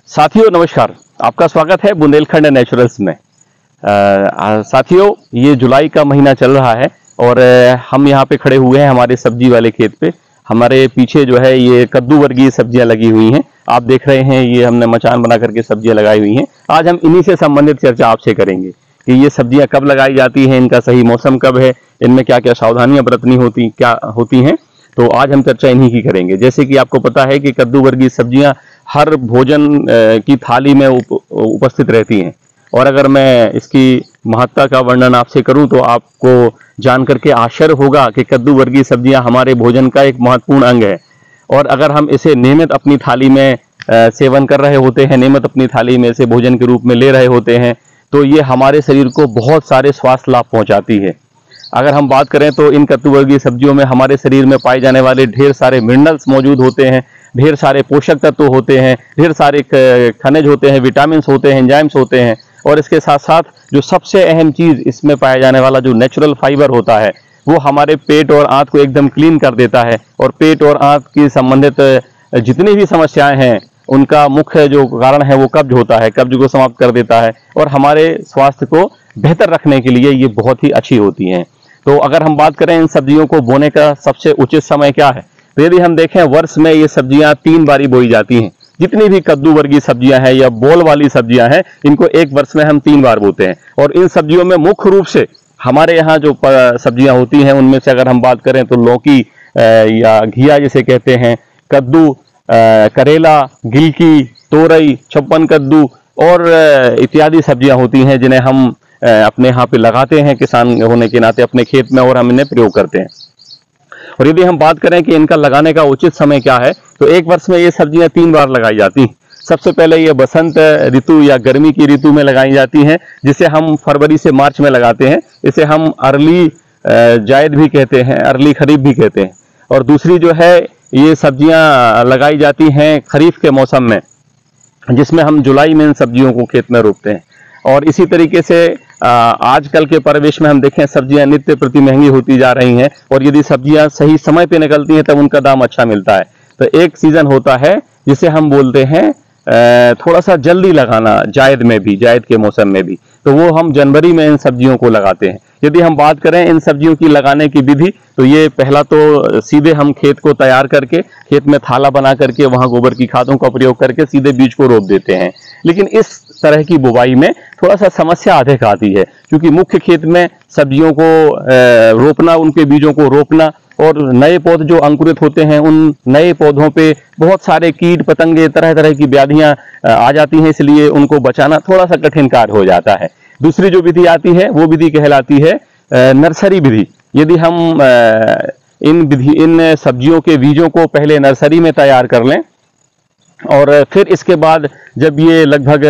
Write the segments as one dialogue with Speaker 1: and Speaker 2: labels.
Speaker 1: साथियों नमस्कार, आपका स्वागत है बुंदेलखंड नेचुरल्स में। साथियों, ये जुलाई का महीना चल रहा है और हम यहाँ पे खड़े हुए हैं हमारे सब्जी वाले खेत पे। हमारे पीछे जो है ये कद्दू वर्गीय सब्जियां लगी हुई हैं। आप देख रहे हैं ये हमने मचान बना करके सब्जियां लगाई हुई हैं। आज हम इन्हीं से संबंधित चर्चा आपसे करेंगे कि ये सब्जियां कब लगाई जाती हैं, इनका सही मौसम कब है, इनमें क्या क्या सावधानियां बरतनी होती हैं। तो आज हम चर्चा इन्हीं की करेंगे। जैसे कि आपको पता है कि कद्दू वर्गीय सब्जियां हर भोजन की थाली में उपस्थित रहती हैं, और अगर मैं इसकी महत्ता का वर्णन आपसे करूं तो आपको जान करके आश्चर्य होगा कि कद्दू वर्गीय सब्जियां हमारे भोजन का एक महत्वपूर्ण अंग है। और अगर हम इसे नियमित अपनी थाली में सेवन कर रहे होते हैं, नियमित अपनी थाली में इसे भोजन के रूप में ले रहे होते हैं, तो ये हमारे शरीर को बहुत सारे स्वास्थ्य लाभ पहुंचाती है। अगर हम बात करें तो इन कद्दू वर्गीय सब्जियों में हमारे शरीर में पाए जाने वाले ढेर सारे मिनरल्स मौजूद होते हैं, ढेर सारे पोषक तत्व होते हैं, ढेर सारे खनिज होते हैं, विटामिन होते हैं, एंजाइम्स होते हैं। और इसके साथ साथ जो सबसे अहम चीज इसमें पाया जाने वाला जो नेचुरल फाइबर होता है, वो हमारे पेट और आंत को एकदम क्लीन कर देता है। और पेट और आंत की संबंधित जितनी भी समस्याएं हैं, उनका मुख्य जो कारण है वो कब्ज होता है, कब्ज को समाप्त कर देता है और हमारे स्वास्थ्य को बेहतर रखने के लिए ये बहुत ही अच्छी होती हैं। तो अगर हम बात करें इन सब्जियों को बोने का सबसे उचित समय क्या है, तो यदि हम देखें वर्ष में ये सब्जियां 3 बारी बोई जाती हैं। जितनी भी कद्दू वर्गीय सब्जियां हैं या बोल वाली सब्जियां हैं, इनको एक वर्ष में हम 3 बार बोते हैं। और इन सब्जियों में मुख्य रूप से हमारे यहाँ जो सब्जियां होती हैं, उनमें से अगर हम बात करें तो लौकी या घिया जिसे कहते हैं, कद्दू, करेला, गिलकी, तोरई, छप्पन कद्दू और इत्यादि सब्जियां होती हैं जिन्हें हम अपने यहाँ पे लगाते हैं किसान होने के नाते अपने खेत में, और हम इन्हें प्रयोग करते हैं। और यदि हम बात करें कि इनका लगाने का उचित समय क्या है, तो एक वर्ष में ये सब्जियां 3 बार लगाई जाती हैं। सबसे पहले ये बसंत ऋतु या गर्मी की ऋतु में लगाई जाती हैं, जिसे हम फरवरी से मार्च में लगाते हैं। इसे हम अर्ली जायद भी कहते हैं, अर्ली खरीफ भी कहते हैं। और दूसरी जो है, ये सब्जियां लगाई जाती हैं खरीफ के मौसम में, जिसमें हम जुलाई में इन सब्जियों को खेत में रोपते हैं। और इसी तरीके से आजकल के परिवेश में हम देखें सब्जियां नित्य प्रति महंगी होती जा रही हैं, और यदि सब्जियां सही समय पे निकलती हैं तब उनका दाम अच्छा मिलता है। तो एक सीजन होता है जिसे हम बोलते हैं थोड़ा सा जल्दी लगाना, जायद में भी, जायद के मौसम में भी, तो वो हम जनवरी में इन सब्जियों को लगाते हैं। यदि हम बात करें इन सब्जियों की लगाने की विधि, तो ये पहला तो सीधे हम खेत को तैयार करके खेत में थाला बना करके वहां गोबर की खादों का प्रयोग करके सीधे बीज को रोप देते हैं। लेकिन इस तरह की बुवाई में थोड़ा सा समस्या अधिक आती है, क्योंकि मुख्य खेत में सब्जियों को रोपना, उनके बीजों को रोपना, और नए पौधे जो अंकुरित होते हैं उन नए पौधों पे बहुत सारे कीट पतंगे, तरह तरह की व्याधियां आ जाती हैं, इसलिए उनको बचाना थोड़ा सा कठिन कार्य हो जाता है। दूसरी जो विधि आती है वो विधि कहलाती है नर्सरी विधि। यदि हम इन सब्जियों के बीजों को पहले नर्सरी में तैयार कर लें, और फिर इसके बाद जब ये लगभग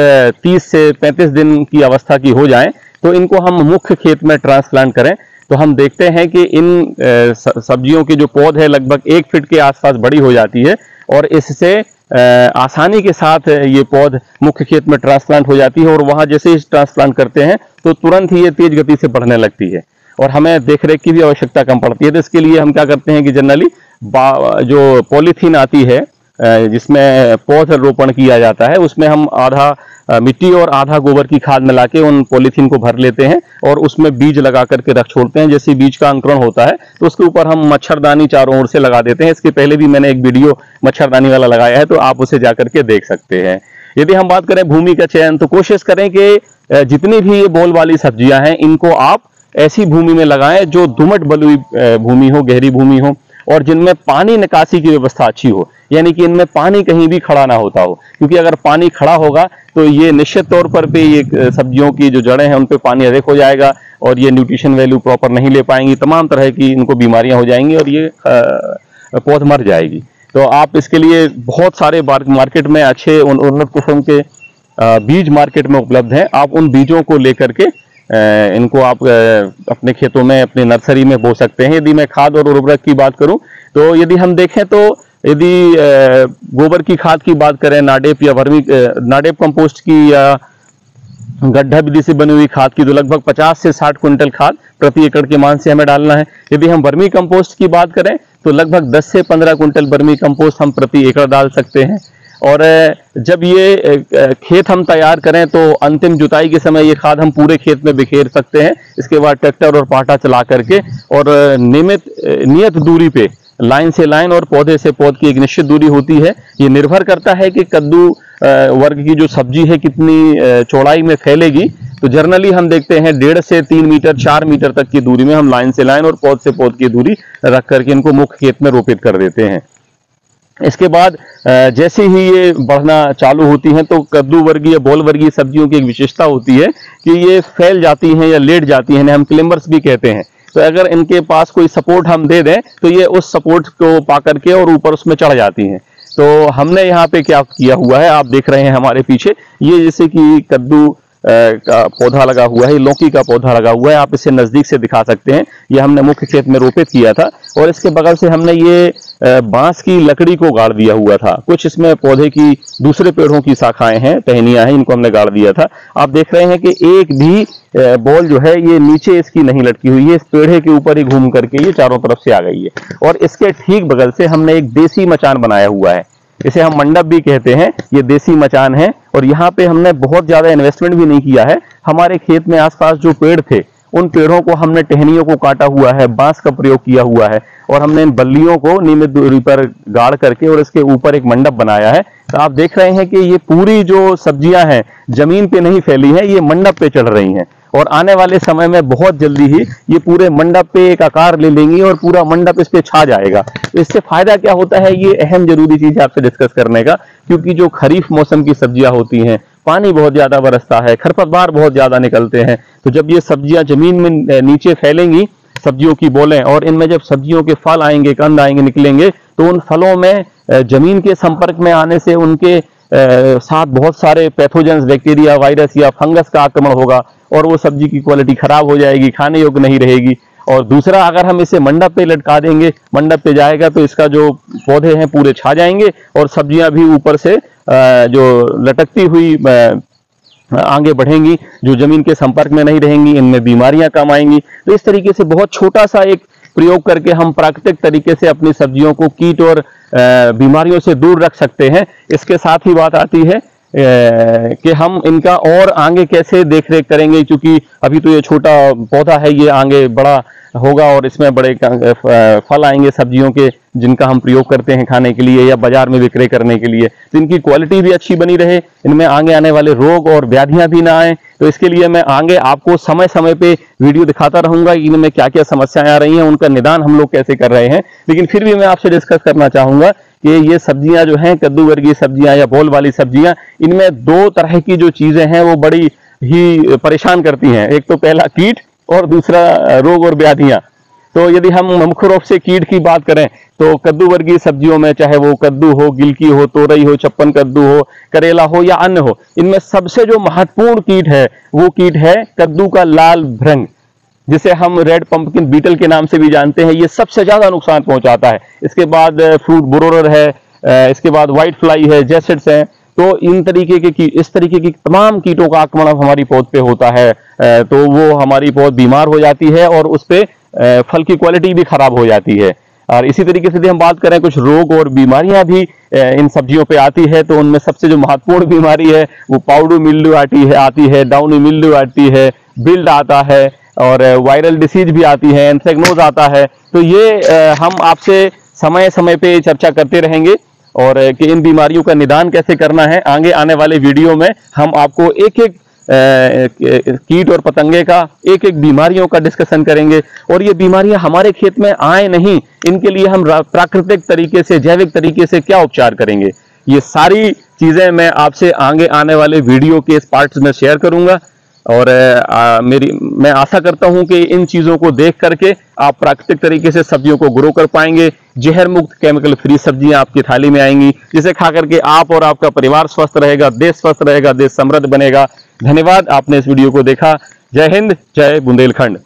Speaker 1: 30 से 35 दिन की अवस्था की हो जाए, तो इनको हम मुख्य खेत में ट्रांसप्लांट करें, तो हम देखते हैं कि इन सब्जियों की जो पौध है लगभग 1 फीट के आसपास बड़ी हो जाती है, और इससे आसानी के साथ ये पौध मुख्य खेत में ट्रांसप्लांट हो जाती है। और वहां जैसे ही ट्रांसप्लांट करते हैं तो तुरंत ही ये तेज गति से बढ़ने लगती है, और हमें देखरेख की भी आवश्यकता कम पड़ती है। तो इसके लिए हम क्या करते हैं कि जनरली जो पॉलीथीन आती है जिसमें पौध रोपण किया जाता है, उसमें हम आधा मिट्टी और आधा गोबर की खाद मिला के उन पॉलीथीन को भर लेते हैं और उसमें बीज लगा करके रख छोड़ते हैं। जैसे बीज का अंकुरण होता है तो उसके ऊपर हम मच्छरदानी चारों ओर से लगा देते हैं। इसके पहले भी मैंने एक वीडियो मच्छरदानी वाला लगाया है, तो आप उसे जाकर के देख सकते हैं। यदि हम बात करें भूमि का चयन, तो कोशिश करें कि जितनी भी ये बोल वाली सब्जियां हैं, इनको आप ऐसी भूमि में लगाएं जो दोमट बलुई भूमि हो, गहरी भूमि हो, और जिनमें पानी निकासी की व्यवस्था अच्छी हो, यानी कि इनमें पानी कहीं भी खड़ा ना होता हो। क्योंकि अगर पानी खड़ा होगा तो ये निश्चित तौर पर भी ये सब्जियों की जो जड़ें हैं उन पे पानी अधिक हो जाएगा, और ये न्यूट्रिशन वैल्यू प्रॉपर नहीं ले पाएंगी, तमाम तरह की इनको बीमारियां हो जाएंगी और ये पौध मर जाएगी। तो आप इसके लिए बहुत सारे मार्केट में अच्छे उन्नत किस्म के बीज मार्केट में उपलब्ध हैं। आप उन बीजों को लेकर के इनको आप अपने खेतों में, अपने नर्सरी में बो सकते हैं। यदि मैं खाद और उर्वरक की बात करूं, तो यदि हम देखें तो यदि गोबर की खाद की बात करें, नाडेप या नाडेप कंपोस्ट की या गड्ढा विधि से बनी हुई खाद की, तो लगभग 50 से 60 क्विंटल खाद प्रति एकड़ के मान से हमें डालना है। यदि हम वर्मी कंपोस्ट की बात करें तो लगभग 10 से 15 क्विंटल वर्मी कंपोस्ट हम प्रति एकड़ डाल सकते हैं। और जब ये खेत हम तैयार करें तो अंतिम जुताई के समय ये खाद हम पूरे खेत में बिखेर सकते हैं। इसके बाद ट्रैक्टर और पाटा चला करके और नियत दूरी पे लाइन से लाइन और पौधे से पौध की एक निश्चित दूरी होती है। ये निर्भर करता है कि कद्दू वर्ग की जो सब्जी है कितनी चौड़ाई में फैलेगी। तो जनरली हम देखते हैं 1.5 से 3 मीटर 4 मीटर तक की दूरी में हम लाइन से लाइन और पौध से पौध की दूरी रख करके इनको मुख्य खेत में रोपित कर देते हैं। इसके बाद जैसे ही ये बढ़ना चालू होती हैं तो कद्दू वर्गीय बॉल वर्गीय सब्जियों की एक विशेषता होती है कि ये फैल जाती हैं या लेट जाती हैं, हम क्लिम्बर्स भी कहते हैं। तो अगर इनके पास कोई सपोर्ट हम दे दें तो ये उस सपोर्ट को पा करके और ऊपर उसमें चढ़ जाती हैं। तो हमने यहाँ पे क्या किया हुआ है, आप देख रहे हैं हमारे पीछे, ये जैसे कि कद्दू का पौधा लगा हुआ है, लौकी का पौधा लगा हुआ है, आप इसे नजदीक से दिखा सकते हैं। ये हमने मुख्य खेत में रोपित किया था और इसके बगल से हमने ये बांस की लकड़ी को गाड़ दिया हुआ था। कुछ इसमें पौधे की दूसरे पेड़ों की शाखाएं हैं, टहनियां हैं, इनको हमने गाड़ दिया था। आप देख रहे हैं कि एक भी बॉल जो है ये नीचे इसकी नहीं लटकी हुई है, इस पेड़े के ऊपर ही घूम करके ये चारों तरफ से आ गई है। और इसके ठीक बगल से हमने एक देसी मचान बनाया हुआ है, इसे हम मंडप भी कहते हैं। ये देसी मचान है और यहाँ पे हमने बहुत ज्यादा इन्वेस्टमेंट भी नहीं किया है। हमारे खेत में आसपास जो पेड़ थे उन पेड़ों को हमने टहनियों को काटा हुआ है, बांस का प्रयोग किया हुआ है और हमने इन बल्लियों को नियमित दूरी पर गाड़ करके और इसके ऊपर एक मंडप बनाया है। तो आप देख रहे हैं कि ये पूरी जो सब्जियां हैं जमीन पे नहीं फैली हैं, ये मंडप पे चढ़ रही हैं और आने वाले समय में बहुत जल्दी ही ये पूरे मंडप पे एक आकार ले लेंगी और पूरा मंडप इस पे छा जाएगा। तो इससे फायदा क्या होता है, ये अहम जरूरी चीज है आपसे डिस्कस करने का, क्योंकि जो खरीफ मौसम की सब्जियां होती हैं, पानी बहुत ज्यादा बरसता है, खरपतवार बहुत ज्यादा निकलते हैं। तो जब ये सब्जियां जमीन में नीचे फैलेंगी, सब्जियों की बोलें, और इनमें जब सब्जियों के फल आएंगे, कंद आएंगे, निकलेंगे, तो उन फलों में जमीन के संपर्क में आने से उनके साथ बहुत सारे पैथोजेंस, बैक्टीरिया, वायरस या फंगस का आक्रमण होगा और वो सब्जी की क्वालिटी खराब हो जाएगी, खाने योग्य नहीं रहेगी। और दूसरा, अगर हम इसे मंडप पे लटका देंगे, मंडप पे जाएगा तो इसका जो पौधे हैं पूरे छा जाएंगे और सब्जियां भी ऊपर से जो लटकती हुई आगे बढ़ेंगी, जो जमीन के संपर्क में नहीं रहेंगी, इनमें बीमारियां कम आएंगी। तो इस तरीके से बहुत छोटा सा एक प्रयोग करके हम प्राकृतिक तरीके से अपनी सब्जियों को कीट और बीमारियों से दूर रख सकते हैं। इसके साथ ही बात आती है कि हम इनका और आगे कैसे देखरेख करेंगे, क्योंकि अभी तो ये छोटा पौधा है, ये आगे बड़ा होगा और इसमें बड़े फल आएंगे सब्जियों के, जिनका हम प्रयोग करते हैं खाने के लिए या बाजार में विक्रय करने के लिए। तो इनकी क्वालिटी भी अच्छी बनी रहे, इनमें आगे आने वाले रोग और व्याधियां भी ना आए। तो इसके लिए मैं आगे आपको समय समय पे वीडियो दिखाता रहूंगा कि इनमें क्या क्या समस्याएं आ रही हैं, उनका निदान हम लोग कैसे कर रहे हैं। लेकिन फिर भी मैं आपसे डिस्कस करना चाहूंगा कि ये सब्जियां जो हैं, कद्दू वर्गीय सब्जियां या बॉल वाली सब्जियां, इनमें 2 तरह की जो चीजें हैं वो बड़ी ही परेशान करती हैं। एक तो पहला कीट और दूसरा रोग और व्याधियां। तो यदि हम मुख्य रूप से कीट की बात करें तो कद्दू वर्गीय सब्जियों में, चाहे वो कद्दू हो, गिलकी हो, तोरई हो, छप्पन कद्दू हो, करेला हो या अन्य हो, इनमें सबसे जो महत्वपूर्ण कीट है वो कीट है कद्दू का लाल भृंग, जिसे हम रेड पंपकिन बीटल के नाम से भी जानते हैं। ये सबसे ज्यादा नुकसान पहुंचाता है। इसके बाद फ्रूट बोरोर है, इसके बाद व्हाइट फ्लाई है, जैसिड्स है। तो इन तरीके के इस तरीके की तमाम कीटों का आक्रमण हमारी पौध पे होता है, तो वो हमारी पौध बीमार हो जाती है और उस पे फल की क्वालिटी भी खराब हो जाती है। और इसी तरीके से यदि हम बात करें, कुछ रोग और बीमारियां भी इन सब्जियों पे आती है। तो उनमें सबसे जो महत्वपूर्ण बीमारी है वो पाउडू मिल्ड्यू आती है, डाउनी मिल्ड्यू आती है, बिल्ड आता है और वायरल डिसीज भी आती है, एंथ्रेक्नोज आता है। तो ये हम आपसे समय समय पे चर्चा करते रहेंगे और कि इन बीमारियों का निदान कैसे करना है। आगे आने वाले वीडियो में हम आपको एक एक कीट और पतंगे का, एक एक बीमारियों का डिस्कशन करेंगे। और ये बीमारियां हमारे खेत में आए नहीं, इनके लिए हम प्राकृतिक तरीके से, जैविक तरीके से क्या उपचार करेंगे, ये सारी चीजें मैं आपसे आगे आने वाले वीडियो के इस पार्ट्स में शेयर करूंगा। और मैं आशा करता हूं कि इन चीजों को देख करके आप प्राकृतिक तरीके से सब्जियों को ग्रो कर पाएंगे। जहर मुक्त, केमिकल फ्री सब्जियां आपकी थाली में आएंगी, जिसे खा करके आप और आपका परिवार स्वस्थ रहेगा, देश स्वस्थ रहेगा, देश समृद्ध बनेगा। धन्यवाद, आपने इस वीडियो को देखा। जय हिंद, जय बुंदेलखंड।